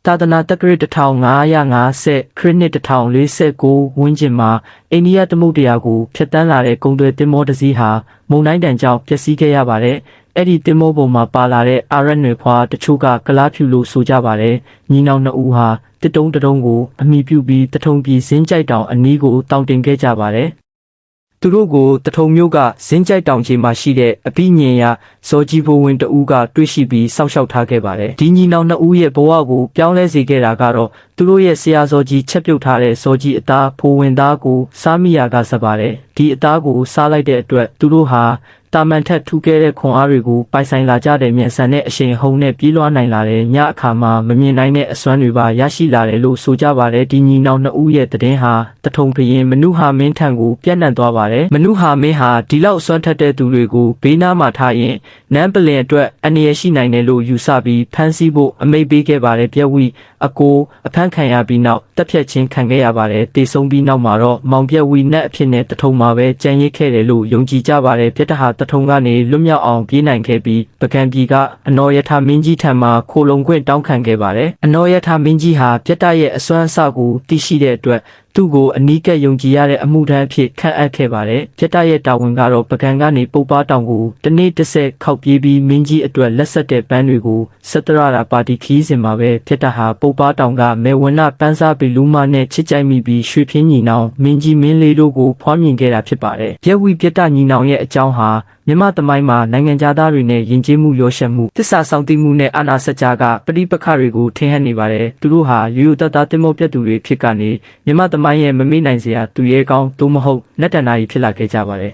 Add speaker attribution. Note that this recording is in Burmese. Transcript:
Speaker 1: သာသနာတက္ကရာ1550ခရစ်နှစ်1049ဝန်းကျင်မှာအိန္ဒိယသမုဒ္ဒရာကိုဖျက်ဆီးလာတဲ့ကုန်သွယ်သင်္ဘောတစ်စီးဟာမုန်တိုင်းတန်ကြောင့်ပျက်စီးခဲ့ရပါတယ်။အဲ့ဒီသင်္ဘောပေါ်မှာပါလာတဲ့အာရက်နွယ်ဖွာတချို့ကကလားဖြူလို့ဆိုကြပါတယ်။ညီနောင်နှစ်ဦးဟာတစ်တုံးကိုအမိပြုပြီးတထုံပြည်ဇင်းကြိုက်တောင်အနီးကိုတောင်တင်ခဲ့ကြပါတယ်။သူတို့ကိုတထုံမျိုးကဇင်းကြိုက်တောင်ကြီးမှာရှိတဲ့အပိညင်ရဇော်ကြီးဘိုးဝင်းတဦးကတွေ့ရှိပြီးစောက်ရှောက်ထားခဲ့ပါတယ်။ဒီညီနောင်နှစ်ဦးရဲ့ဘဝကိုပြောင်းလဲစေခဲ့တာကတော့သူတို့ရဲ့ဆရာဇော်ကြီးချက်ပြုတ်ထားတဲ့ဇော်ကြီးအသားဖိုးဝင်သားကိုစားမိရကစပါတယ်။ဒီအသားကိုစားလိုက်တဲ့အတွက်သူတို့ဟာတာမန်ထက်ထူးကဲတဲ့ခွန်အားတွေကိုပိုင်ဆိုင်လာကြတဲ့မြန်ဆန်တဲ့အရှိန်ဟုန်နဲ့ပြေးလွှားနိုင်လာတဲ့ညအခါမှာမမြင်နိုင်တဲ့အစွမ်းတွေပါရရှိလာတယ်လို့ဆိုကြပါတယ်ဒီညီနောင်နှစ်ဦးရဲ့သတင်းဟာတထုံဘရင်မနုဟာမင်းထံကိုပြန့်နှံ့သွားပါတယ်မနုဟာမင်းဟာဒီလောက်အစွမ်းထက်တဲ့သူတွေကိုဘေးနားမှာထားရင်နန်းပလင်အတွက်အနေရရှိနိုင်တယ်လို့ယူဆပြီးဖမ်းဆီးဖို့အမိန့်ပေးခဲ့ပါတယ်ပြက်ဝီအကိုအဖမ်းခံရပြီးနောက်တပ်ဖြတ်ခြင်းခံခဲ့ရပါတယ်တေဆုံးပြီးနောက်မှာတော့မောင်ပြက်ဝီနတ်အဖြစ်နဲ့တထုံမှာပဲကြံရစ်ခဲ့တယ်လို့ယုံကြည်ကြပါတယ်ပြက်တဟာတထုံကနေလွတ်မြောက်အောင်ပြေးနိုင်ခဲ့ပြီးပကံပြည်ကအနော်ယထာမင်းကြီးထံမှခိုလုံခွင့်တောင်းခံခဲ့ပါတယ်အနော်ယထာမင်းကြီးဟာပြက်တရဲ့အစွမ်းအစကိုသိရှိတဲ့အတွက်သူ့ကိုအနီးကပ်ယုံကြည်ရတဲ့အမှုထမ်းအဖြစ်ခန့်အပ်ခဲ့ပါတယ်ပြက်တရဲ့တာဝန်ကတော့ပကံကနေပုပ္ပားတောင်ကိုတနေ့တစ်ဆက်ခောက်ပြေးပြီးမင်းကြီးအတွက်လက်ဆက်တဲ့ပန်းတွေကိုစတရတာပါတီခီးစဉ်မှာပဲပြက်တဟာပုပ္ပားတောင်ကမေဝနပန်းစားပီလူးမနဲ့ချစ်ကြိုက်မိပြီးရွှေဖင်းညီနောင်မင်းကြီးမင်းလေးတို့ကိုဖွားမြင်ခဲ့တာဖြစ်ပါတယ်ပြက်ဝီပြက်တညီနောင်ရဲ့အကြောင်းဟာမြမသမိုင်းမှာနိုင်ငံသားတွေနဲ့ယဉ်ကျေးမှုရောရှက်မှုတစ္ဆာဆောင်သိမှုနဲ့အာဏာစကြာကပဋိပက္ခတွေကိုထင်ဟပ်နေပါတယ်သူတို့ဟာရိုးရိုးသားသားတင်မောပြတ်သူတွေဖြစ်ကနေမြမသမိုင်းရဲ့မမေ့နိုင်စရာသူရဲကောင်းသို့မဟုတ်လက်တံနာကြီးဖြစ်လာခဲ့ကြပါတယ်